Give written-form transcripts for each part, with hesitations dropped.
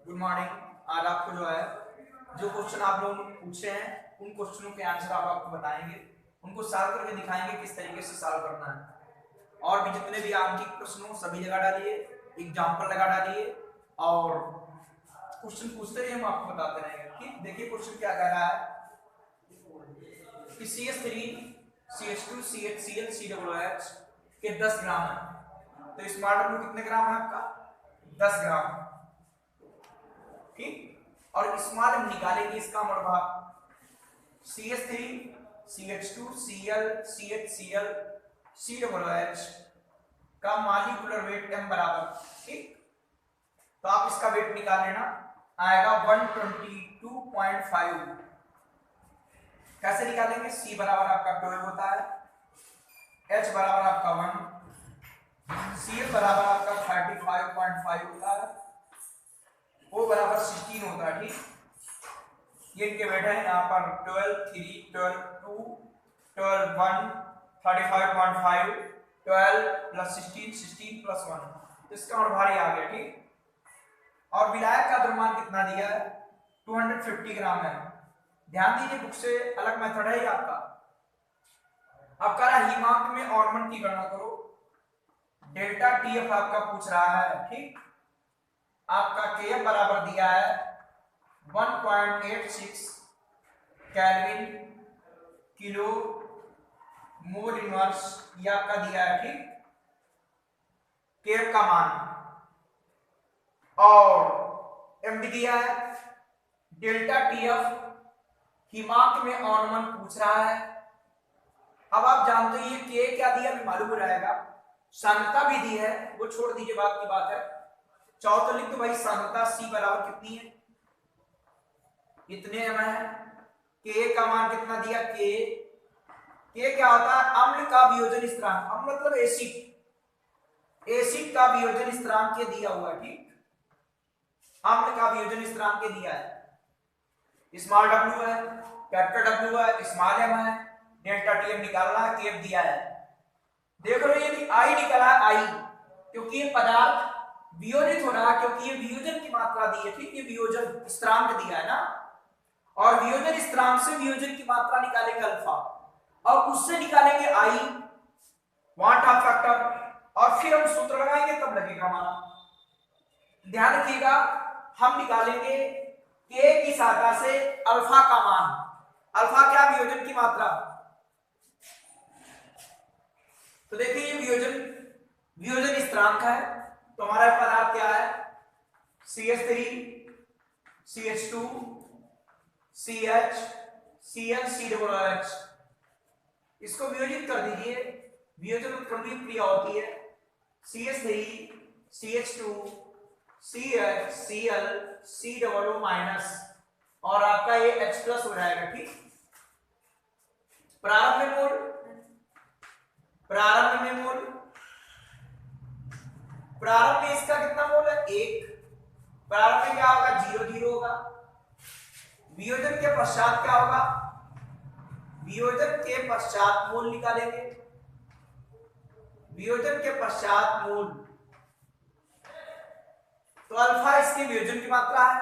Good morning. आज आपको जो है जो क्वेश्चन आप लोगों ने पूछे हैं उन क्वेश्चनों के आंसर आप आपको बताएंगे, उनको सॉल्व करके दिखाएंगे किस तरीके से सॉल्व करना है। और भी जितने भी आंकिक प्रश्न हो सभी लगा डालिए, एग्जाम्पल लगा डालिए और क्वेश्चन पूछते रहिए, हम आपको बताते रहेंगे। ठीक, देखिए क्वेश्चन क्या कह रहा है कि CH3 CH2 CHCl COOH के 10 ग्राम है, तो स्मॉल डब्ल्यू कितने ग्राम है आपका 10 ग्राम। ठीक, और स्मॉल हम निकालेंगे इसका मरबा CH3 CH2 Cl CHCl COOH का मॉलिक्यूलर वेट m बराबर। ठीक, तो आप इसका वेट निकाल लेना, आएगा 122.5। कैसे निकालेंगे? C बराबर आपका 12 होता है, H बराबर आपका 1, Cl बराबर आपका 35.5 होता है, O बराबर 16 होता है। ठीक, ये इनके वेट है यहाँ पर 12, 3, 12, 2, 12, 1, 35.5, 12 प्लस 16, 16 प्लस 1, इसका और भारी आ गया। ठीक, और विलायक का द्रव्यमान कितना दिया है 250 ग्राम है। ध्यान दीजिए, बुक से अलग मेथड है आपका। अब कह रहा है हिमांक में ऑर्मन की गणना करो, डेल्टा टीएफ आपका पूछ रहा है। ठीक, आपका केएफ बराबर दिया है 1.86 केल्विन किलो मोल इनवर्स, ये आपका दिया है। ठीक, केएफ का मान, और एम भी दिया है। डेल्टा टीएफ हिमांक में ऑर्मन पूछ रहा है। अब आप जानते हो ये के क्या दिया अभी मालूम हो जाएगा, सांद्रता भी दी है, वो छोड़ दीजिए, बात की बात है। चाहो तो लिख दो भाई सांद्रता C बराबर कितनी है, इतने एम है। के का मान कितना दिया, के क्या होता है अम्ल का वियोजन स्थिरांक, अम्ल मतलब एसिड, एसिड का वियोजन स्थिरांक के दिया हुआ है। ठीक, अम्ल का वियोजन स्थिरांक के दिया है, स्मॉल डब्ल्यू है, कैपिटल डब्ल्यू है, स्मॉल एम है, डेल्टा टीएम निकालना है, केएफ दिया है। देख रहे हो ये आई निकला है, आई, क्योंकि ये पदार्थ वियोजित हो रहा है, क्योंकि ये वियोजन की मात्रा दी है। ठीक, ये वियोजन स्थिरांक दिया है ना, और वियोजन स्थिरांक से वियोजन की मात्रा निकालेंगे अल्फा, और उससे निकालेंगे आई, वाट ऑफ फैक्टर, और फिर हम सूत्र लगाएंगे तब लगेगा हमारा। ध्यान रखिएगा, हम निकालेंगे के की सहायता से अल्फा का मान। अल्फा क्या, वियोजन की मात्रा। तो देखिए ये वियोजन स्थिरांक है, तो हमारा पदार्थ क्या है CH3 CH2 CH Cl COOH, इसको वियोजित कर दीजिए, वियोजन उत्क्रमणीय क्रिया होती है, CH3 CH2 CH Cl COO minus, और आपका ये H प्लस हो जाएगा। ठीक, प्रारंभ में मोल, प्रारंभ में मोल, प्रारंभ में इसका कितना मोल है 1, प्रारंभ में क्या होगा 0 0 होगा, वियोजन के पश्चात क्या होगा, वियोजन के पश्चात मोल निकालेंगे, वियोजन के पश्चात मोल, तो अल्फा इसकी वियोजन की मात्रा है,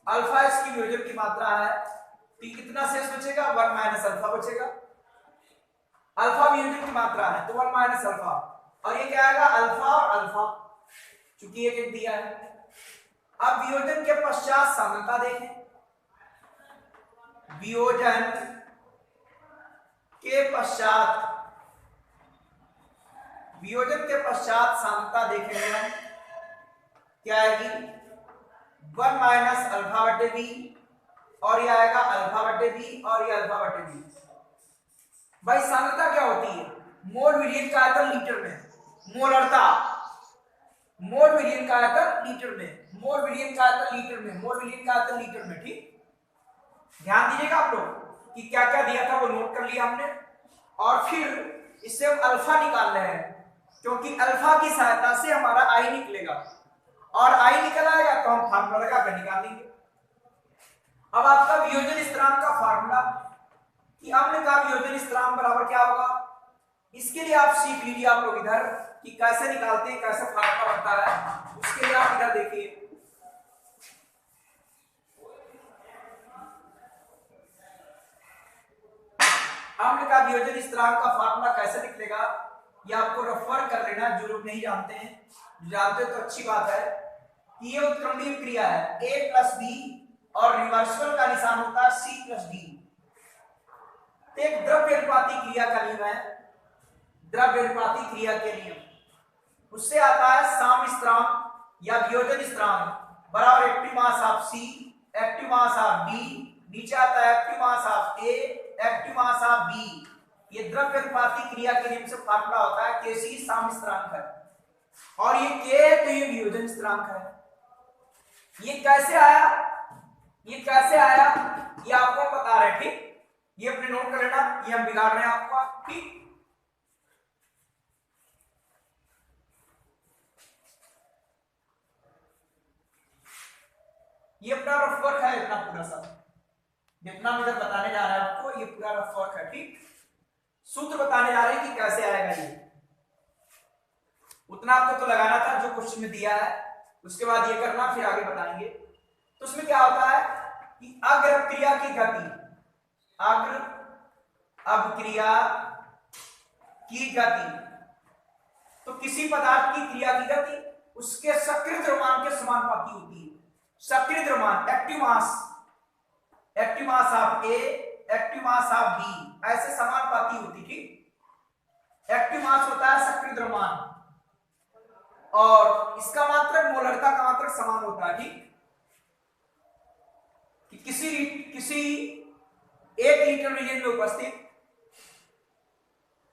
अल्फा इसकी वियोजन की मात्रा है, तो कितना शेष बचेगा 1 माइनस अल्फा बचेगा। अल्फा वियोजन की मात्रा है तो 1 माइनस अल्फा, और ये क्या आएगा अल्फा और अल्फा, चूंकि एक दिया है। अब वियोजन के पश्चात सांद्रता देखें, वियोजन के पश्चात, वियोजन के पश्चात सांद्रता देखेंगे हम, क्या आएगी 1 माइनस अल्फा बटे बी, और ये आएगा अल्फा बटे बी, और ये अल्फा बटे बी। भाई सांद्रता क्या होती है, मोल विलयन का आयतन लीटर में, मोलरता, मोल विलयन का आयतन लीटर में, मोल विलयन का आयतन लीटर में, मोल विलयन का आयतन लीटर में। ठीक, ध्यान दीजिएगा आप लोग कि क्या क्या दिया था वो नोट कर लिया हमने, और फिर इससे हम अल्फा निकाल रहे हैं, क्योंकि अल्फा की सहायता से हमारा आई निकलेगा, और आई निकल आएगा तो हम फार्मूला लगाकर निकाल लेंगे। अब आपका वियोजन स्थिरांक का फार्मूला कि अम्ल का वियोजन स्थिरांक बराबर क्या होगा, इसके लिए आप सीख लीजिए आप लोग इधर कि कैसे निकालते हैं, कैसे फार्मूला बनता है, उसके लिए आप इधर देखिए। हमने कहा वियोजन स्थिरांक का फार्मूला कैसे निकलेगा, ये आपको रेफर कर लेना, जो लोग नहीं जानते हैं, जो जानते हो तो अच्छी बात है कि ये उत्क्रमणीय क्रिया है a प्लस बी और रिवर्सल का निशान होता है c प्लस डी। तो एक द्रव्यनुपाती क्रिया का नियम है, द्रव्यनुपाती क्रिया के नियम, उससे आता है साम्य स्थिरांक या वियोजन स्थिरांक बराबर active mass of c active mass of d, नीचे आता है active mass of a active mass of b। ये द्रव्यनुपाती क्रिया के नियम से फार्मूला होता है kc साम्य स्थिरांक है, और ये k है तो ये वियोजन स्थिरांक है। ये कैसे आया, ये कैसे आया ये आपको बता रहे, ठीक, ये अपने नोट कर लेना, ये हम बिगाड़ रहे हैं आपको, ठीक। ये अपना रफ वर्क है, इतना पूरा सा जितना मैं इधर बताने जा रहा है आपको, ये पूरा रफ वर्क है, ठीक। सूत्र बताने जा रहे हैं कि कैसे आएगा ये, उतना आपको तो लगाना था जो क्वेश्चन में दिया है, उसके बाद ये करना, फिर आगे बताएंगे। तो उसमें क्या होता है कि अग्र क्रिया की गति, अग्र अपक्रिया की गति, तो किसी पदार्थ की क्रिया की गति उसके सक्रिय द्रव्यमान के समानुपाती होती है। सक्रिय द्रव्यमान active mass of A active mass of B ऐसे समानुपाती होती, ठीक। एक्टिव मास होता है सक्रिय द्रव्यमान और इसका मात्रक मोलरता का मात्रक समान होता है, ठीक। कि किसी 1 लीटर रीजन में उपस्थित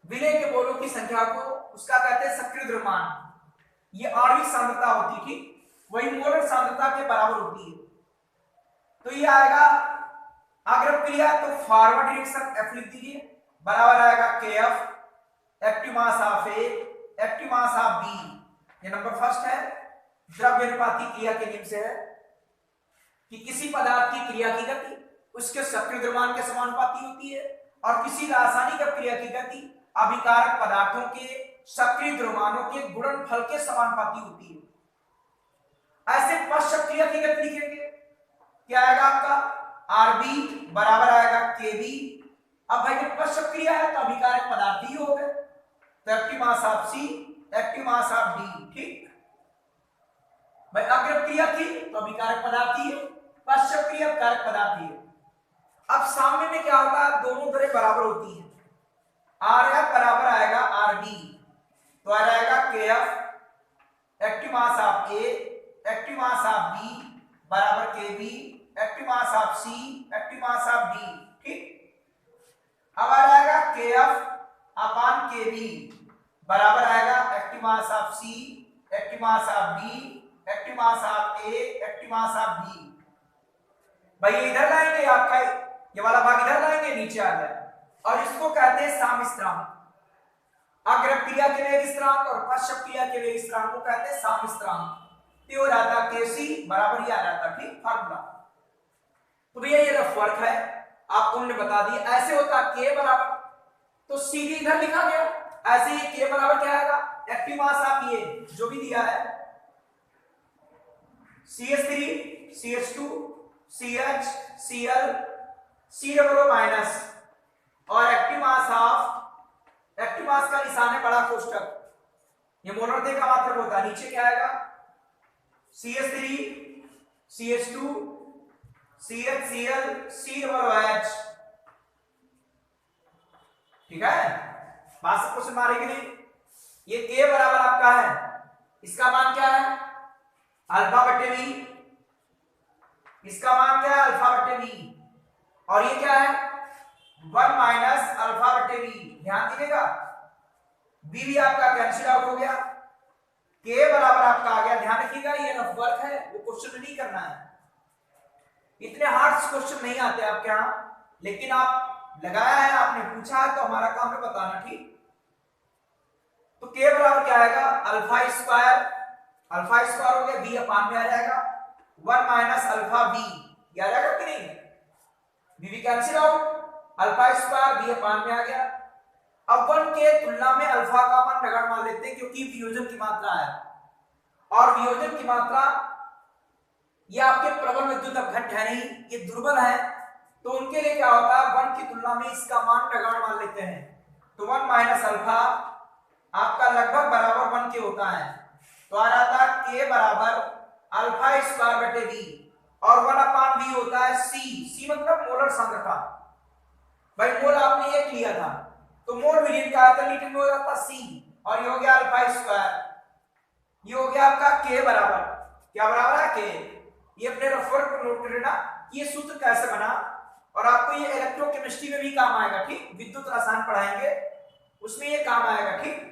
विलय के बोलों की संख्या को उसका कहते हैं सक्रिय द्रव्यमान, ये आणविक सांद्रता होती है, ठीक, वही मोलर सांद्रता के बराबर होती है। तो ये आएगा अग्र क्रिया, तो फॉरवर्ड डायरेक्शन F लिख दीजिए, बराबर आएगा KF active mass of A active mass of B। ये नंबर फर्स्ट है, द्रव्यनुपाती क्रिया के नियम से है कि किसी पदार्थ की क्रिया की गति उसके सक्रिय द्रव्यमान के समानुपाती होती है, और किसी रासायनिक क्रिया की गति अभिकारक पदार्थों के सक्रिय द्रव्यमानों के गुणनफल के समानुपाती होती है। ऐसे पश्च क्रिया की गति लिखेंगे, क्या आएगा आपका RB बराबर आएगा KB। अब भाई जब पश्च क्रिया है तो अभिकारक पदार्थ ही हो गए, तो active mass of C active mass of D, ठीक। भाई अग्र क्रिया थी तो अभिकारक पदार्थ ही है, पश्च क्रिया कारक पदार्थ ही है। अब सामने में क्या होता है, दोनों दरें बराबर होती हैं, RF बराबर आएगा RD, तो आ जाएगा KF active mass of A active mass of B बराबर KB active mass of C active mass of D, ठीक। अब आ जाएगा KF अपान KB बराबर आएगा active mass of C active mass of D active mass of A active mass of B। भाई इधर लाएंगे, आपका ये वाला भाग इधर लाएंगे, नीचे आ गया, और इसको कहते हैं साम्य स्थिरांक। अग्र क्रिया के वेग स्थिरांक और पश्च क्रिया के वेग स्थिरांक को कहते हैं साम्य स्थिरांक। तो हो जाता KC बराबर ही आ जाता, ठीक, फार्मूला। तो भैया ये रफ वर्क है, आपको हमने बता दिया। ऐसे होता K बराबर, तो सीधे इधर लिखा गया, ऐसे ही K बराबर क्या आएगा, एक्टिव मास ऑफ ये जो भी दिया है CH3 CH2 CH Cl C minus, और एक्टिव मास का निशान है बड़ा कोष्टक, ये मोलर का मात्रक होता है। नीचे क्या आएगा CH3 CH2 CHCl COH, ठीक है, बात सबको समझ आ रही कि नहीं। ये K बराबर आपका है, इसका मान क्या है अल्फा बटे V, इसका मान क्या है अल्फा बटे V, और ये क्या है 1 माइनस अल्फा बटे V। ध्यान दीजिएगा, V भी आपका कैंसिल आउट हो गया, K बराबर आपका आ गया। ध्यान रखिएगा, ये रफ वर्क है, वो क्वेश्चन नहीं करना है, इतने हार्ड क्वेश्चन नहीं आते आपके यहाँ, लेकिन आप लगाया है, आपने पूछा है, तो हमारा काम है बताना, ठीक। तो K बराबर क्या आएगा अल्फा स्क्वायर हो गया, V अपान में आ जाएगा 1 माइनस अल्फा V, ये आ जाएगा कि नहीं, V cancel out, alpha square V अपान में आ गया। अब 1 के तुलना में अल्फा का मान नगण्य मान लेते हैं, क्योंकि वियोजन की मात्रा है, और वियोजन की मात्रा ये आपके प्रबल विद्युत अपघट्ट है नहीं, ये दुर्बल है, तो उनके लिए क्या होता है, 1 की तुलना में इसका मान नगण्य मान लेते हैं। तो 1 माइनस अल्फा आपका लगभग बराबर 1 के होता है। तो आ रहा था k बराबर अल्फा स्क्वायर बटे v, और 1 अपान v होता है c मतलब मोलर सांद्रता। भाई मोल आपने एक लिया था, तो मोल विलीन का आयतन लीटर में हो जाता c, और ये हो गया अल्फा स्क्वायर, ये हो गया आपका k बराबर, क्या बराबर है k। ये अपने रफर को नोट कर लेना कि ये सूत्र कैसे बना, और आपको ये इलेक्ट्रोकेमिस्ट्री में भी काम आएगा, ठीक, विद्युत रसायन पढ़ाएंगे उसमें ये काम आएगा, ठीक,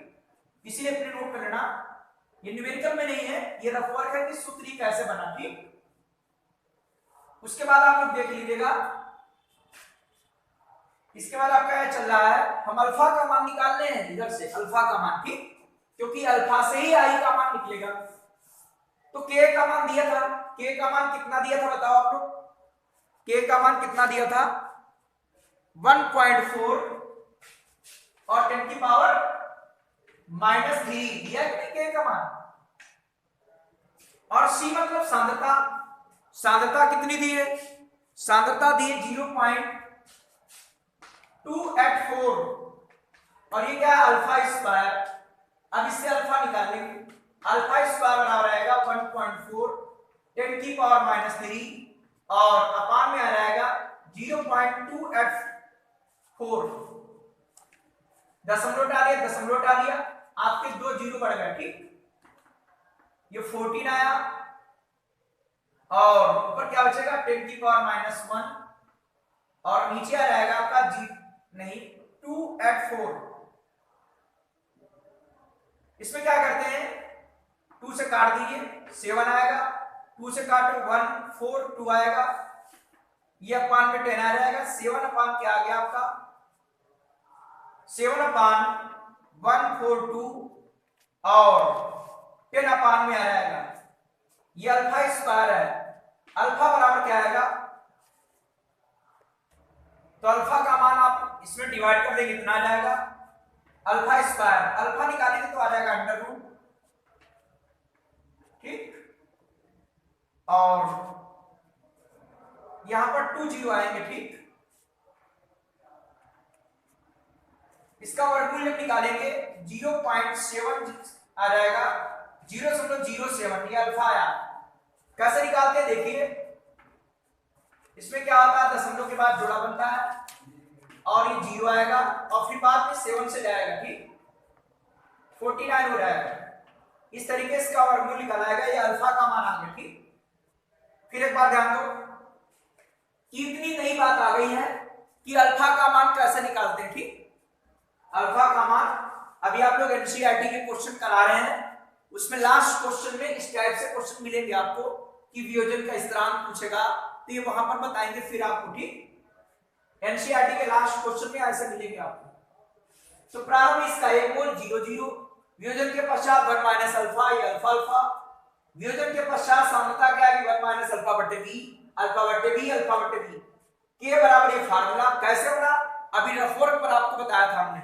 इसीलिए अपने नोट कर लेना। ये न्यूमेरिकल में नहीं है, ये रफ वर्क है कि सूत्र ही कैसे बना, ठीक। उसके बाद आप लोग देख लीजिएगा, इसके बाद आपका क्या चल रहा है, हम अल्फा का मान निकालने हैं इधर से, अल्फा का मान, ठीक, क्योंकि अल्फा से ही आई का मान निकलेगा। तो k का मान दिया था, k का मान कितना दिया था बताओ आप लोग, k का मान कितना दिया था 1.4 और 10 की पावर -3 दिया कि नहीं k का मान। और c मतलब सांद्रता, सांद्रता कितनी दी है, सांद्रता दी है 0.284, और ये क्या है अल्फा स्क्वायर। अब इससे अल्फा निकालेंगे, अल्फा स्क्वायर बराबर रहेगा 1.4 10 की पावर -3 और अपान में आ जाएगा 0.284, दशमलव डालिए, आपके 2 जीरो बढ़ गए, ठीक, ये 14 आया, और ऊपर क्या बचेगा 10 की पावर -1, और नीचे आ जाएगा आपका 284। इसमें क्या करते हैं, 2 से काट दीजिए 7 आएगा, 2 से काटो 1 4 2 आएगा, ये अपान में 10 आ जाएगा, 7 अपान क्या आ गया आपका 7 अपान 142 और 10 अपान में आ जाएगा, ये अल्फा स्क्वायर है। अल्फा बराबर क्या आएगा, तो अल्फा का मान आप इसमें डिवाइड कर देंगे, कितना आ जाएगा अल्फा स्क्वायर, अल्फा निकालेंगे तो आ जाएगा अंडर रूट, ठीक, और यहां पर 2 जीरो आएंगे, ठीक, इसका वर्गमूल जब निकालेंगे 0.7 आ जाएगा, 0.07, ये अल्फा आया। कैसे निकालते हैं देखिए, इसमें क्या होता है दशमलव के बाद जोड़ा बनता है और ये 0 आएगा, और फिर बाद में 7 से जाएगा, ठीक, 49 हो जाएगा। इस तरीके से इसका वर्गमूल निकल आएगा, ये अल्फा का मान आ गया, ठीक। फिर एक बार ध्यान दो कि इतनी नई बात आ गई है कि अल्फा का मान कैसे निकालते हैं, ठीक। अल्फा का मान अभी आप लोग एनसीईआरटी के क्वेश्चन करा रहे हैं, उसमें लास्ट क्वेश्चन में इस टाइप से क्वेश्चन मिलेंगे आपको कि वियोजन का स्थिरांक पूछेगा, तो ये वहां पर बताएंगे फिर आपको, ठीक। एनसीईआरटी के लास्ट क्वेश्चन में ऐसे मिलेंगे आपको। तो प्रारंभ इसका 1 मोल 0 0, वियोजन के पश्चात 1 माइनस अल्फा, ये अल्फा अल्फा, वियोजन के पश्चात सांद्रता क्या है 1 माइनस अल्फा बटे बी, अल्फा बटे बी, अल्फा बटे बी, के बराबर ये फार्मूला कैसे बना, अभी रफ वर्क पर आपको बताया था हमने,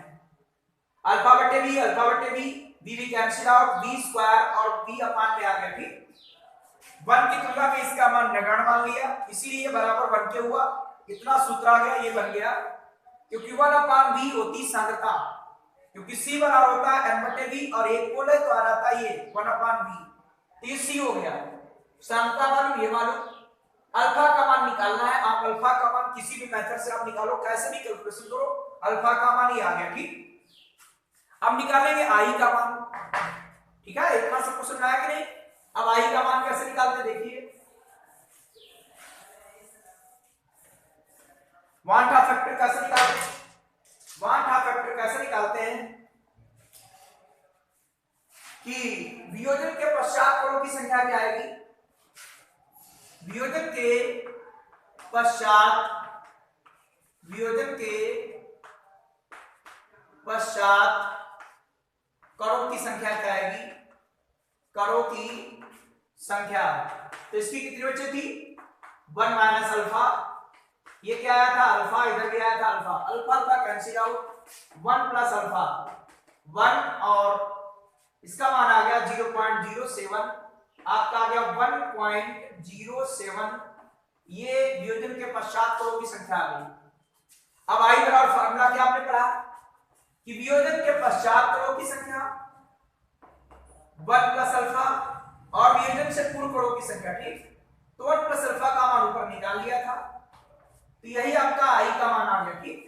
अल्फा बटे बी, अल्फा बटे B, B cancel out, B square और बी अपान में आ गया, ठीक। 1 की तुलना में इसका मान नगण्य मान लिया, इसीलिए ये बराबर 1 के हुआ, इतना सूत्र आ गया, ये बन गया, क्योंकि 1 अपान v होती सांद्रता, क्योंकि c बराबर होता है m बटे v और 1 मोल है तो आ रहा था ये 1 अपान v, तो ये c हो गया। सांद्रता मालूम, ये मालूम, अल्फा का मान निकालना है, आप अल्फा का मान किसी भी मेथड से आप निकालो, कैसे भी कैलकुलेशन करो, अल्फा का मान ये आ गया, ठीक। अब निकालेंगे आई का मान, ठीक है, इतना सब क्वेश्चन आया कि नहीं। अब आई का मान कैसे निकालते देखिए, वांट ऑफ फैक्टर कैसे निकालते हैं, वांट ऑफ फैक्टर कैसे निकालते हैं कि वियोजन के पश्चात कणों की संख्या क्या आएगी, वियोजन के पश्चात, वियोजन के पश्चात कणों की संख्या क्या आएगी, कणों की संख्या, तो इसकी कितनी बची थी 1 माइनस अल्फा, ये क्या आया था अल्फा, इधर भी आया था alpha, alpha alpha cancel out, 1 plus alpha 1 और इसका मान आ गया 0.07, आपका आ गया 1.07, ये वियोजन के पश्चात कणों की संख्या आ गई। अब आई बराबर फार्मूला क्या आपने पढ़ा कि वियोजन के पश्चात कणों की संख्या 1 प्लस अल्फा और वियोजन से पूर्व कणों की संख्या, ठीक। तो 1 प्लस अल्फा का मान ऊपर निकाल लिया था, तो यही आपका आई का मान आ गया, ठीक।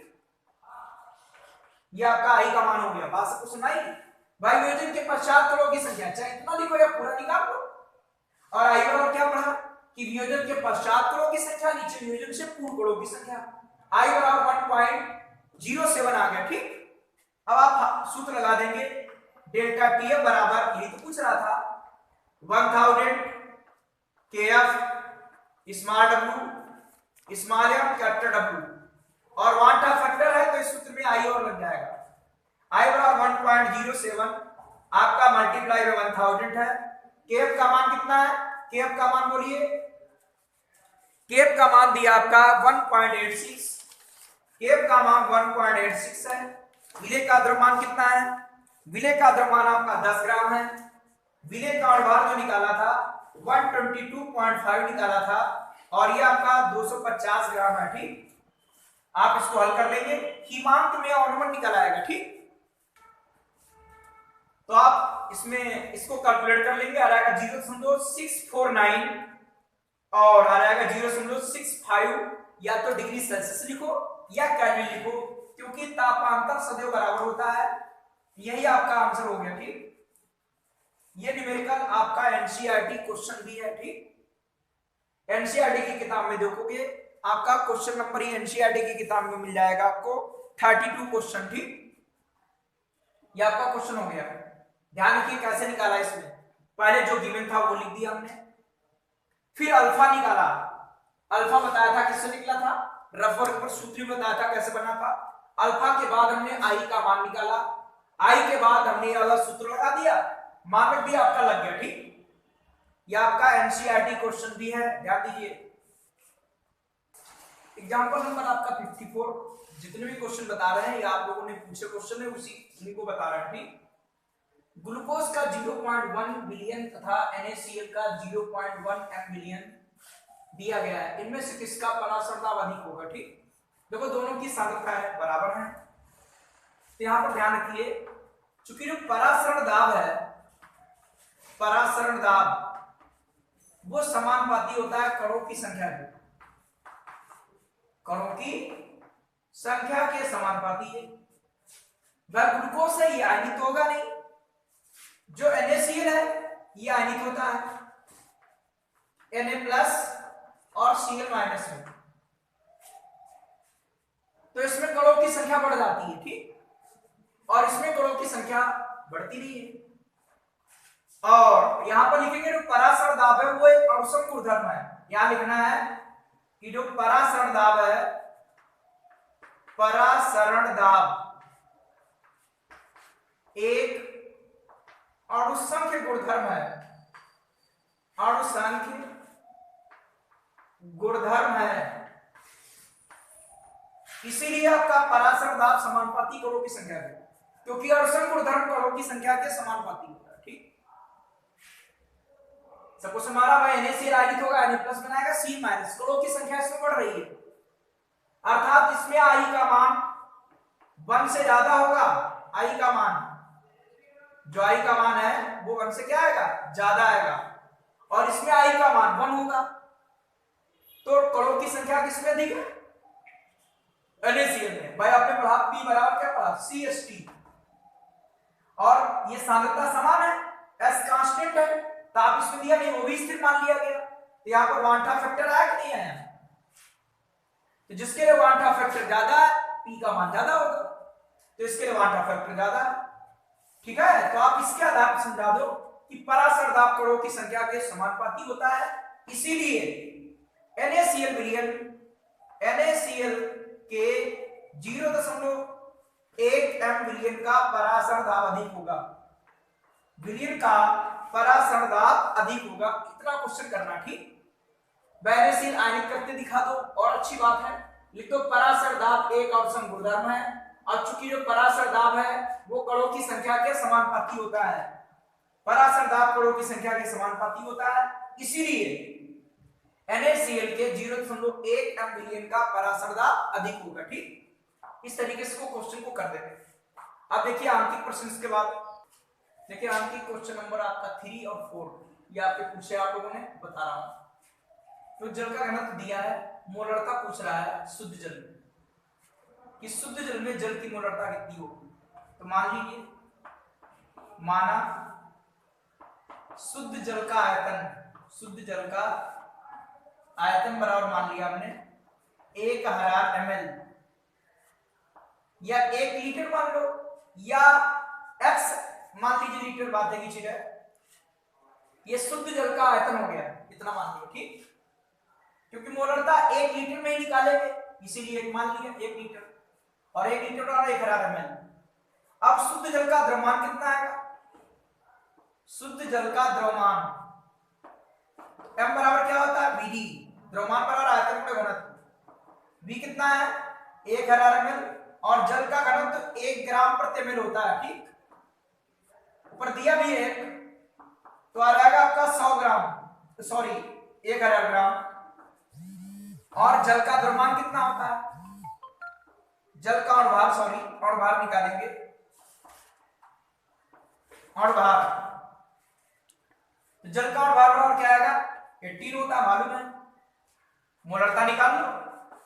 ये आपका आई का मान हो गया। बात सबको सुनाई भाई, वियोजन के पश्चात कणों की संख्या, चाहे इतना लिखो या पूरा निकाल लो। और आई बराबर क्या पढ़ा कि वियोजन के पश्चात कणों की संख्या, नीचे वियोजन से पूर्व कणों की संख्या, आई बराबर 1.07 आ गया, ठीक। अब आप सूत्र लगा देंगे डेल्टा टी एफ बराबर, यही तो पूछ रहा था, 1000 kf small w small m capital w, और वांटा फैक्टर है तो इस सूत्र में आई और लग जाएगा। आई बराबर 1.07 आपका मल्टीप्लाई बाय 1000 है। kf का मान कितना है, kf का मान बोलिए, kf का मान दिया आपका 1.86, kf का मान 1.86 है। विलेय का द्रव्यमान कितना है, विलेय का द्रव्यमान आपका 10 ग्राम है। विलेय का अनुभार जो निकाला था 122.5 निकाला था, और ये आपका 250 ग्राम है, ठीक। आप इसको हल कर लेंगे, हिमांक में अनुमान निकल आएगा, ठीक। तो आप इसमें इसको कैलकुलेट कर लेंगे, आ जाएगा 0.649 और आ जाएगा 0.65, या तो डिग्री सेल्सियस लिखो या केल्विन लिखो, क्योंकि तापांतर सदैव बराबर होता है। यही आपका आंसर हो गया, ठीक। ये न्यूमेरिकल आपका एनसीईआरटी क्वेश्चन भी है, ठीक। एनसीईआरटी की किताब में देखोगे आपका क्वेश्चन नंबर ही एनसीईआरटी की किताब में मिल जाएगा आपको 32 क्वेश्चन, ठीक। ये आपका क्वेश्चन हो गया। ध्यान रखिए कैसे निकाला इसमें, पहले जो गिवन था वो लिख दिया हमने, फिर अल्फा निकाला। अल्फा बताया था किससे निकला था, रफ वर्क पर सूत्र बताया था कैसे बना था। अल्फा के बाद हमने आई का मान निकाला, आई के बाद हमने ये वाला सूत्र लगा दिया, मान रख दिया, आपका लग गया, ठीक। ये आपका एनसीईआरटी क्वेश्चन भी है, ध्यान दीजिए। एग्जांपल नंबर आपका 54, जितने भी क्वेश्चन बता रहे हैं ये आप लोगों ने पूछे क्वेश्चन है, उसी को बता रहे हैं, ठीक। ग्लूकोज का 0.1 बिलियन तथा NaCl का 0.1 m बिलियन दिया गया है, इनमें से किसका परासरण दाब अधिक होगा, ठीक। देखो दोनों की सांद्रता है बराबर है, तो यहां पर ध्यान रखिए, चूंकि जो परासरण दाब है, परासरण दाब वो समानुपाती होता है कणों की संख्या के, कणों की संख्या के समानुपाती है। वह ग्लूकोज है ये आयनित होगा नहीं, जो NaCl है ये आयनित होता है Na+ और Cl- में, तो इसमें कणों की संख्या बढ़ जाती है, ठीक, और इसमें कणों की संख्या बढ़ती नहीं है। और यहां पर लिखेंगे जो परासरण दाब है वो एक अणुसंग गुणधर्म है, यहां लिखना है कि जो परासरण दाब है, परासरण दाब एक अणुसंख्य गुणधर्म है, अणुसंख्य गुणधर्म है, इसीलिए आपका परासरण दाब समानुपाती कणों की संख्या है, क्योंकि अणुसंख्य गुणधर्म कणों की संख्या के समानुपाती होता है, ठीक। सपोज हमारा भाई NaCl आयनित होगा, Na+ बनाएगा, C-, कणों की संख्या इसमें बढ़ रही है, अर्थात इसमें आई का मान 1 से ज्यादा होगा। आई का मान, जो आई का मान है वो 1 से क्या आएगा, ज्यादा आएगा, और इसमें आई का मान 1 होगा, तो कणों की संख्या किसमें अधिक है, NaCl में। भाई आपने पढ़ा P बराबर क्या पढ़ा, CH2, और ये सांद्रता समान है, S कांस्टेंट है, तो आप इसमें दिया नहीं, वो भी स्थिर मान लिया गया, तो यहां पर वांटा फैक्टर आया कि नहीं आया, तो जिसके लिए वांटा फैक्टर ज्यादा है P का मान ज्यादा होगा, तो इसके लिए वांटा फैक्टर ज्यादा है, ठीक है। तो आप इसके आधार पर समझा दो कि परासरण दाब कणों की संख्या के समानुपाती होता है, इसीलिए NaCl विलयन, NaCl के 0.1 m विलयन का परासरण दाब अधिक होगा, विलयन का परासरण दाब अधिक होगा। इतना क्वेश्चन करना, ठीक। NaCl आयनित करके दिखा दो, और अच्छी बात है, लिख दो परासरण दाब एक अणुसंग गुणधर्म है, और चूंकि जो परासरण दाब है वो कणों की संख्या के समानुपाती होता है, परासरण दाब कणों की संख्या के समानुपाती होता है, इसीलिए NaCl NaCl के 0.1 m बिलियन का पराशर दाब अधिक होगा। ठीक, इस तरीके से क्वेश्चन को कर देंगे। अब देखिए आंकिक प्रश्न इसके बाद, देखिए आंकिक क्वेश्चन नंबर आपका 3 और 4 ये आपके पूछे, आप लोगों ने बता रहा हूं। तो जल का घनत्व दिया है, मोलरता पूछ रहा है शुद्ध जल में, कि शुद्ध जल में जल की मोलरता कितनी होगी। तो मान लीजिए, माना शुद्ध जल का आयतन, शुद्ध जल का आयतन बराबर मान लिया हमने 1000 ml या 1 लीटर मान लो, या x मान लीजिए लीटर, बात है की चीज है। ये शुद्ध जल का आयतन हो गया, इतना मान लिया। ठीक, क्योंकि मोलरता 1 लीटर में ही निकालेंगे, इसीलिए एक मान लिया 1 लीटर, और 1 लीटर और 1000 ml। अब शुद्ध जल का द्रव्यमान कितना आएगा? शुद्ध जल का द्रव्यमान m बराबर क्या होता है? Vd, द्रव्यमान बराबर आयतन गुणा घनत्व। V कितना है? 1000 ml, और जल का घनत्व 1 ग्राम प्रति ml होता है। ठीक, ऊपर दिया भी है, तो आ जाएगा आपका 100 ग्राम, सॉरी 1000 ग्राम। और जल का द्रव्यमान कितना होता है? जल का अणुभार, सॉरी अणुभार निकालेंगे, अणुभार, तो जल का अणुभार बराबर क्या आएगा? 18 होता है, मालूम है। मोलरता निकाल लो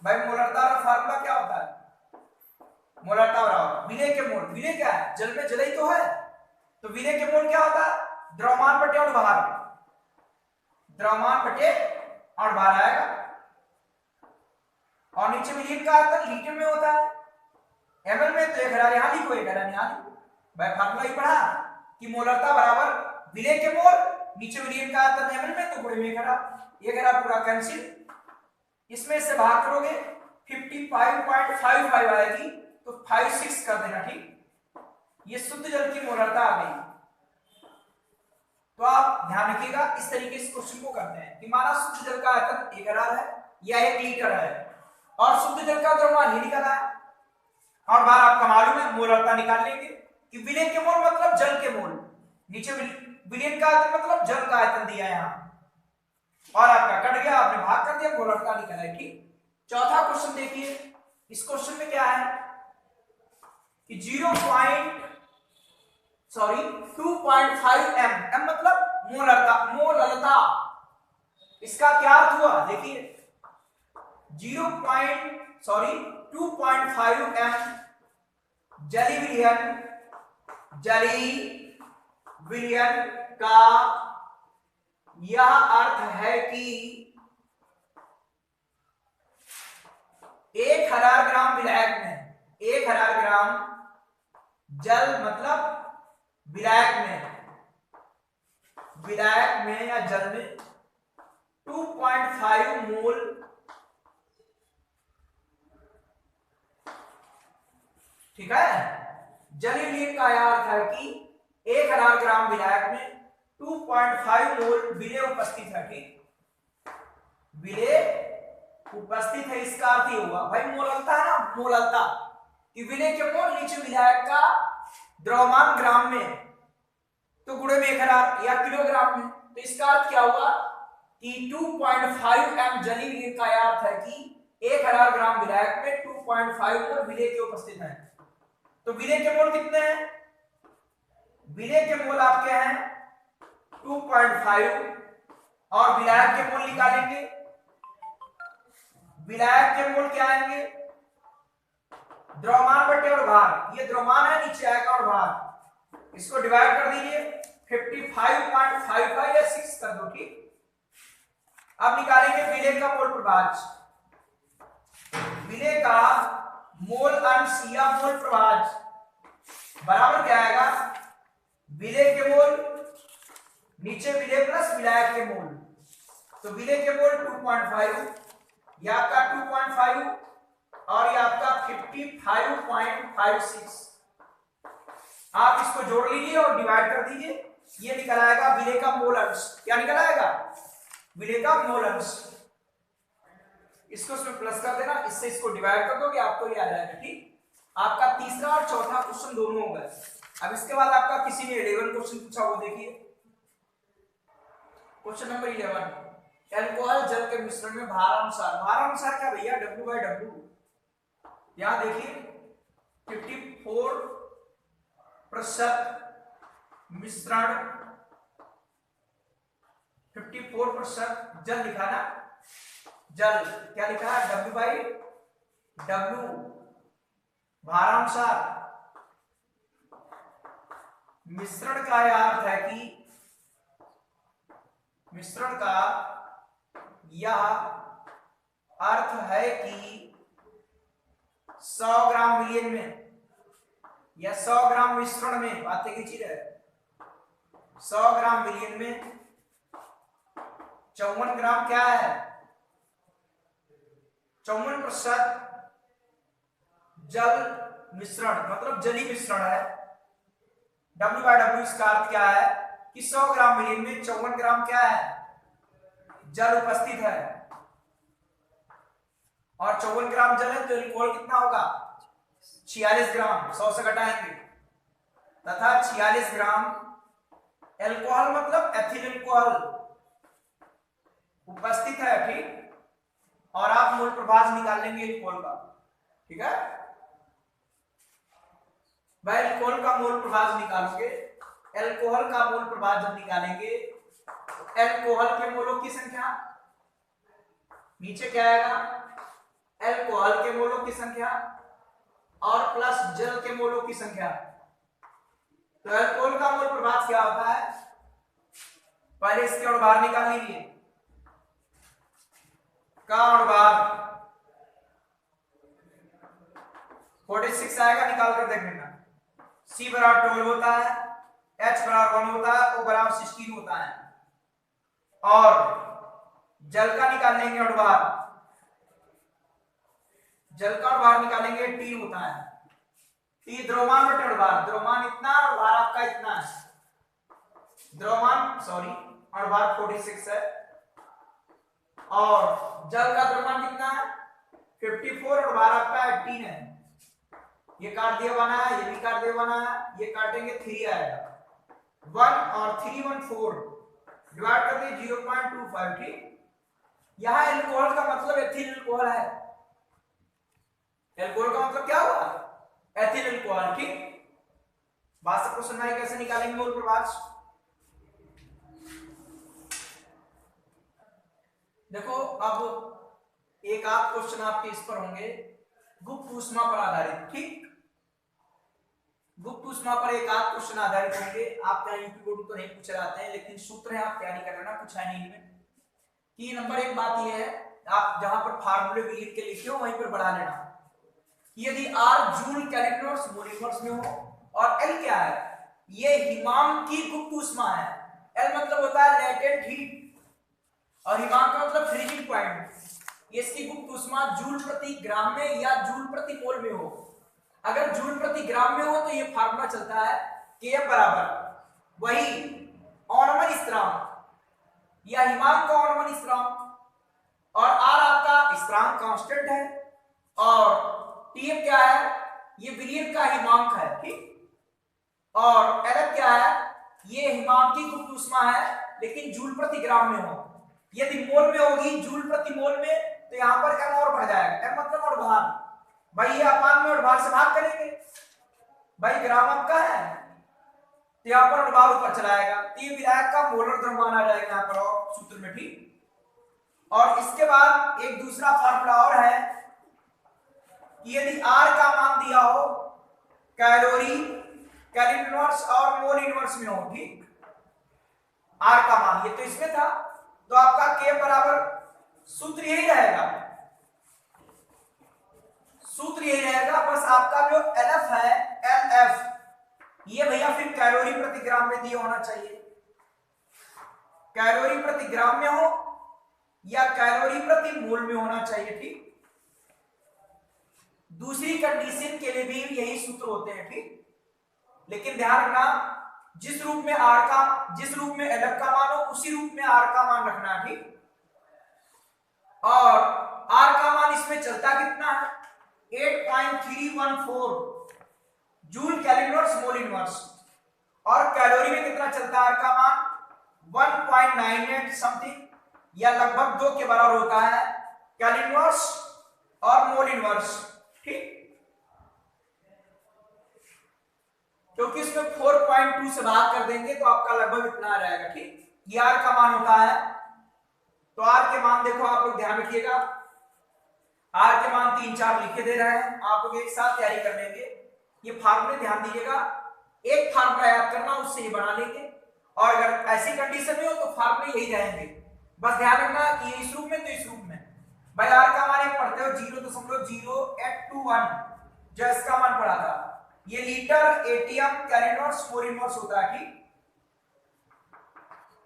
भाई, मोलरता का फार्मूला क्या होता है? मोलरता बराबर विलेय के मोल। विलेय क्या है? जल में जल ही तो है, तो विलेय के मोल क्या होता है? द्रव्यमान बटे अणुभार, द्रव्यमान बटे अणुभार आएगा। और नीचे विलेय का आयतन लीटर में होता है, ml में, तो 1000 यहां लिखो, 1000 यहां लिखो भाई। फार्मूला ही पढ़ा कि मोलरता बराबर विलेय के मोल, नीचे विलेय का आयतन ml में, तो गुणे में 1000 पूरा कैंसिल। इसमें से भाग करोगे 55.55 आएगी, तो 56 कर देना। ठीक, ये शुद्ध जल की मोलरता आ गई। तो आप ध्यान रखिएगा, इस तरीके से क्वेश्चन को करते हैं कि माना शुद्ध जल का आयतन 1000 है या 1 लीटर है, और शुद्ध जल का द्रव्यमान ही निकला है, और बार आपका मालूम है, मोलरता निकाल लेंगे कि विलेय के मोल मतलब जल के मोल, नीचे विलेय का आयतन मतलब जल का आयतन दिया है यहां, और आपका कट गया, आपने भाग कर दिया, मोलरता निकला है। ठीक, चौथा क्वेश्चन देखिए, इस क्वेश्चन में क्या है कि 2.5 m, m मतलब मोलरता, मोलरता, इसका क्या अर्थ हुआ? देखिए 2.5 m जली विलयन का यह अर्थ है कि 1000 ग्राम विलायक में, 1000 ग्राम जल मतलब विलायक में या जल में 2.5 मोल ठीक है, जलीय विलयन का यह अर्थ है कि 1000 ग्राम विलायक में 2.5 मोल विलेय उपस्थित है। ठीक, विलेय उपस्थित है, इसका अर्थ ही होगा भाई मोलरता है ना, मोलरता कि विलेय के मोल नीचे विलायक का द्रव्यमान ग्राम में, तो गुणे में 1000 या किलोग्राम में, तो इसका अर्थ क्या हुआ कि 2.5 m जलीय विलयन का यह अर्थ है कि 1000 ग्राम विलायक में 2.5 मोल विलेय के उपस्थित है। तो विलेय के मोल कितने हैं? विलेय के मोल आपके हैं 2.5, और विलायक के मोल निकालेंगे, विलायक के मोल क्या आएंगे? द्रव्यमान बटे अणुभार, ये द्रव्यमान है, नीचे आएगा अणुभार, इसको डिवाइड कर दीजिए 55.55 या 6 कर दो। ठीक, अब निकालेंगे विलेय का मोल प्रभाज, विलेय का मोल अंश या मोल प्रभाज बराबर क्या आएगा? विलेय के मोल नीचे विलेय प्लस विलायक के मोल, तो विलेय के मोल 2.5, ये आपका 2.5 और ये आपका 55.56, आप इसको जोड़ लीजिए और डिवाइड कर दीजिए, ये निकल आएगा विलेय का मोल अंश। क्या निकल आएगा? विलेय का मोल अंश। इसको इसमें प्लस कर देना, इससे इसको डिवाइड कर दोगे आपको ये आ जाएगा। ठीक, आपका तीसरा और चौथा क्वेश्चन दोनों हो गए। अब इसके बाद आपका किसी ने 11 क्वेश्चन पूछा, वो देखिए क्वेश्चन नंबर 11। अल्कोहल जल के मिश्रण में भारानुसार क्या भैया, W/W। यहां देखिए 54% मिश्रण, 54% जल लिखा ना, जल क्या लिखा है, W/W भारानुसार। मिश्रण का यह अर्थ है कि मिश्रण का यह अर्थ है कि 100 ग्राम मिलियन में या 100 ग्राम मिश्रण में, बातें की चीज है, 100 ग्राम मिलियन में 54 ग्राम क्या है, 54% जल मिश्रण मतलब जली मिश्रण है। W/W इसका अर्थ क्या है कि 100 ग्राम मिलियन में 54 ग्राम क्या है, जल उपस्थित है। और 54 ग्राम जल है तो अल्कोहल कितना होगा, 46 ग्राम, 100 से घटाएंगे, तथा 46 ग्राम अल्कोहल मतलब एथिल अल्कोहल उपस्थित है। ठीक, और आप मूल प्रभाज निकाल लेंगे अल्कोहल का। ठीक है भाई, अल्कोहल का मूल प्रभाज निकालोगे, अल्कोहल का मूल प्रभाज जब निकालेंगे, अल्कोहल के मोलों की संख्या नीचे क्या आएगा, अल्कोहल के मोलों की संख्या और प्लस जल के मोलों की संख्या। तो अल्कोहल का मूल प्रभाज क्या होता है, पहले इसके अणुभार निकाल लीजिए, का अणुभार 46 आएगा, निकाल कर देख लेना। C बराबर 12 होता है, H बराबर 1 होता है, O बराबर 16 होता है। और जल का निकाल लेंगे अणुभार, जल का अणुभार निकालेंगे, T होता है, T द्रव्यमान बटे अणुभार, द्रव्यमान इतना, अणुभार आपका इतना है, द्रव्यमान सॉरी अणुभार 46 है, और जल का द्रव्यमान कितना है 54, अणुभार आपका 18 है। ये काट दिया बना है, ये भी काट दिया बना है, ये काटेंगे 3 आएगा, 1 और 3 1 4 डिवाइड कर दिए 0.25। ठीक, यहां अल्कोहल का मतलब एथिल अल्कोहल है, अल्कोहल का मतलब क्या हुआ, एथिल अल्कोहल। ठीक, बात सबको सुनाई, कैसे निकालेंगे मूल प्रभाज। देखो अब एक आध क्वेश्चन आपके इस पर होंगे, गुप्त ऊष्मा पर आधारित। ठीक, गुप्त ऊष्मा पर एक आध क्वेश्चन आधारित होंगे। आप यहाँ यूपी बोर्ड तो नहीं पूछे जाते हैं, लेकिन सूत्र है, आप तैयारी कर लेना, कुछ है नहीं इनमें। कि नंबर एक बात यह है, आप जहां पर फार्मूले भी लिख के लिखे हो वहीं पर बढ़ा लेना। यदि R joule kelvin mole inverse में हो और L क्या है, ये हिमांक की गुप्त ऊष्मा है। L मतलब होता है लेटेंट हीट और हिमांक का मतलब फ्रीजिंग पॉइंट। ये इसकी गुप्त ऊष्मा जूल प्रति ग्राम में या जूल प्रति मोल में हो। अगर जूल प्रति ग्राम में हो तो ये फार्मूला चलता है Kf बराबर वही ऑनमन स्थिरांक या हिमांक का ऑनमन स्थिरांक, और R आपका स्थिरांक कांस्टेंट है, और Tf क्या है, ये विलयन का हिमांक है। ठीक, और Lf क्या है, ये हिमांक की गुप्त ऊष्मा है लेकिन जूल प्रति ग्राम में हो। यदि मोल में होगी, जूल प्रति मोल में, तो यहां पर m और बढ़ जाएगा, m मतलब अणुभार, भाई ये अपान में अणुभार से भाग करेंगे, भाई ग्राम आपका है तो यहां पर अणुभार ऊपर चला जाएगा, तो ये विलायक का मोलर द्रव्यमान आ जाएगा यहां पर और सूत्र में। ठीक, और इसके बाद एक दूसरा फार्मूला और है कि यदि R का मान दिया हो कैलोरी, कैलोरी इनवर्स और मोल इनवर्स में हो। ठीक, R का मान ये तो इसमें था, तो आपका K बराबर सूत्र यही रहेगा, सूत्र यही रहेगा, बस आपका जो LF है, LF ये भैया फिर कैलोरी प्रति ग्राम में दिया होना चाहिए, कैलोरी प्रति ग्राम में हो या कैलोरी प्रति मोल में होना चाहिए। ठीक, दूसरी कंडीशन के लिए भी यही सूत्र होते हैं। ठीक, लेकिन ध्यान रखना, जिस रूप में LF का मान हो उसी रूप में R का मान रखना। ठीक, और R का मान इसमें चलता कितना है 8.314 joule calorie inverse mole inverse, और कैलोरी में कितना चलता है R का मान 1.98 समथिंग, या लगभग 2 के बराबर होता है कैल इनवर्स और मोल इनवर्स, ठीक। क्योंकि इसमें 4.2 से भाग कर देंगे तो आपका लगभग इतना आ जाएगा, ठीक। ये आर का मान होता है, तो आर के मान देखो आप लोग ध्यान रखिएगा, आर के मान 3-4 लिखे दे रहे हैं, आप लोग एक साथ तैयारी कर लेंगे। ये फार्मूले ध्यान दीजिएगा, एक फार्मूला याद करना, उससे ही बना लेंगे, और अगर ऐसी कंडीशन में हो तो फार्मूले यही रहेंगे। बस ध्यान रखना कि इस रूप में तो इस रूप में भाई आर का मान एक पढ़ते हो 0.0821 जो इसका मान पड़ा था, ये लीटर एटीएम कैल इनवर्स मोल इनवर्स होता है, ठीक।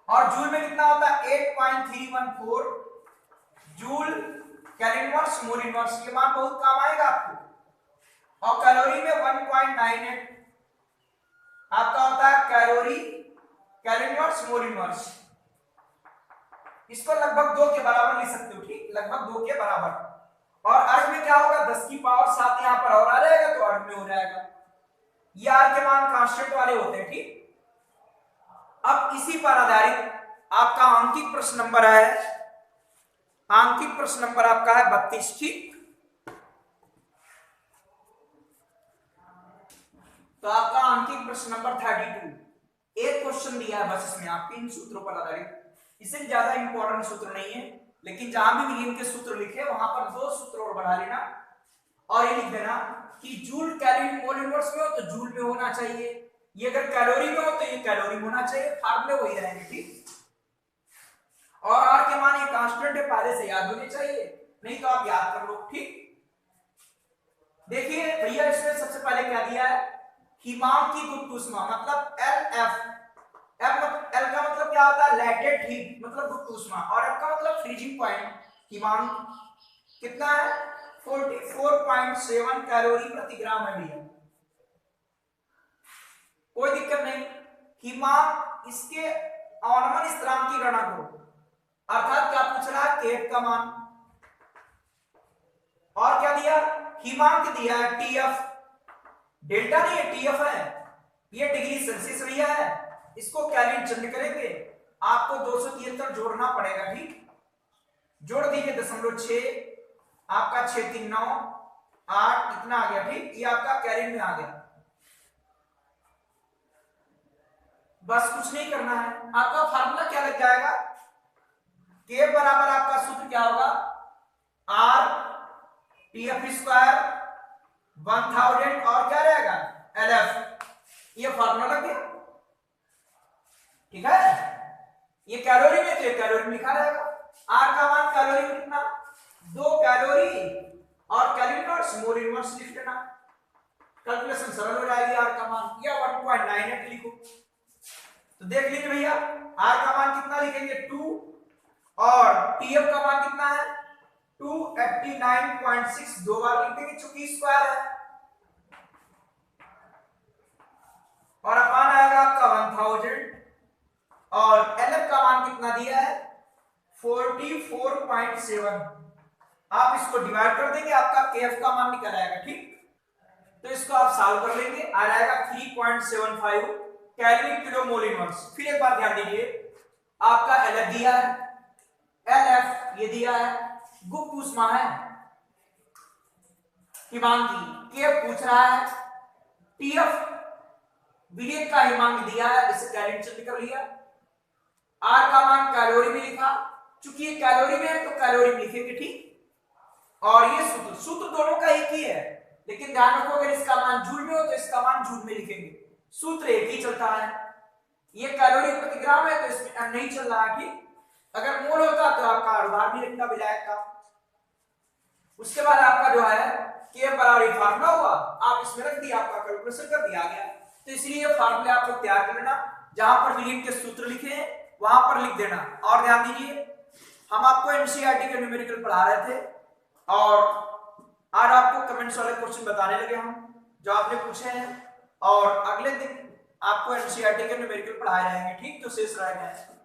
और जूल में कितना होता है 8.314 जूल कैल इनवर्स मोल इनवर्स, ये मान बहुत काम आएगा आपको। और कैलोरी में 1.98 आपका होता है कैलोरी कैल इनवर्स मोल इनवर्स, इसको लगभग 2 के बराबर लिख सकते हो, ठीक, लगभग 2 के बराबर। और अर्ग में क्या होगा 10 की पावर 7 यहां पर और आ जाएगा तो अर्ग में हो जाएगा। ये आर के मान कांस्टेंट वाले होते हैं, ठीक। अब इसी पर आधारित आपका आंकिक प्रश्न नंबर है, आंकिक प्रश्न नंबर आपका है 32, ठीक। तो आपका आंकिक प्रश्न नंबर 32 एक क्वेश्चन दिया है बस, इसमें आपके इन सूत्रों पर आधारित, इससे ज्यादा इंपॉर्टेंट सूत्र नहीं है, लेकिन जहां भी विलियम के सूत्र लिखे वहां पर 2 सूत्र और बढ़ा लेना, और ये लिख देना कि जूल कैलोरी मोल इनवर्स में हो तो जूल में होना चाहिए, ये अगर कैलोरी में हो तो ये कैलोरी में होना चाहिए, फार्मूले वही रहेंगे, ठीक। और आर के मान ये कांस्टेंट है, पहले से याद होने चाहिए, नहीं तो आप याद कर लो, ठीक। देखिए भैया इसमें सबसे पहले क्या दिया है, हिमांक की गुप्त ऊष्मा मतलब एलएफ, एल का मतलब क्या होता है लैटेंट हीट मतलब गुप्त ऊष्मा, और एफ का मतलब फ्रीजिंग पॉइंट। हिमांक कितना है 44.7 कैलोरी प्रति ग्राम है भैया, कोई दिक्कत नहीं। हिमांक इसके अवनमन स्थिरांक की गणना करो, अर्थात क्या पूछ रहा है केएफ का मान, और क्या दिया हिमांक दिया है टीएफ, डेल्टा नहीं है टीएफ है, ये डिग्री सेल्सियस भैया है, इसको केल्विन चेंज करेंगे, आपको 273 जोड़ना पड़ेगा, ठीक। जोड़ दीजिए 0.6 आपका 639 8 इतना आ गया, ठीक, ये आपका केल्विन में आ गया। बस कुछ नहीं करना है, आपका फार्मूला क्या लग जाएगा, के बराबर आपका सूत्र क्या होगा आर टीएफ स्क्वायर 1000 और क्या रहेगा एलएफ, ये फार्मूला लग गया, ठीक है। ये कैलोरी में तो ये कैलोरी में लिखा रहेगा, आर का मान कैलोरी में कितना 2 कैलोरी और कैल इनवर्स मोल इनवर्स लिख देना, कैलकुलेशन सरल हो जाएगी। आर का मान या 1.98 लिखो, तो देख लीजिए भैया आर का मान कितना लिखेंगे 2 और टीएफ का मान कितना है 289.6, 2 बार लिख देंगे चूंकि स्क्वायर है, और अपान आएगा आपका 1000, और एलएफ का मान कितना दिया है 44.7, आप इसको डिवाइड कर देंगे आपका केएफ का मान निकल आएगा, ठीक। तो इसको आप सॉल्व कर लेंगे, आ जाएगा 3.75 केल्विन किलो मोल इनवर्स। फिर एक बार ध्यान दीजिए आपका एलएफ दिया है, एलएफ ये दिया है गुप्त ऊष्मा है हिमांक की, केएफ पूछ रहा है, टीएफ विलियम का हिमांक दिया है, इसे केल्विन से निकल लिया, आर का मान कैलोरी में लिखा, चूंकि ये कैलोरी में है तो कैलोरी में लिखेंगे, ठीक। और ये सूत्र दोनों का एक ही है, लेकिन ध्यान रखो अगर इसका मान जूल में हो तो इसका मान जूल में लिखेंगे, सूत्र एक ही चलता है। ये कैलोरी प्रति ग्राम है तो इसमें नहीं चल रहा है, ठीक। अगर मोल होता तो आपका अनुभार भी लिखता विलायक का। उसके बाद आपका जो है के बराबर फार्मूला हुआ, आप इसमें रख दिया, आपका कैलकुलेशन कर दिया गया। तो इसलिए फार्मूले आप लोग तैयार कर लेना, जहां पर विलियम के सूत्र लिखे हैं वहां पर लिख देना। और ध्यान दीजिए हम आपको एनसीईआरटी के न्यूमेरिकल पढ़ा रहे थे, और आज आपको कमेंट्स वाले क्वेश्चन बताने लगे हम जो आपने पूछे हैं, और अगले दिन आपको एनसीईआरटी के न्यूमेरिकल पढ़ाए रहेंगे, ठीक, जो शेष रह गए हैं।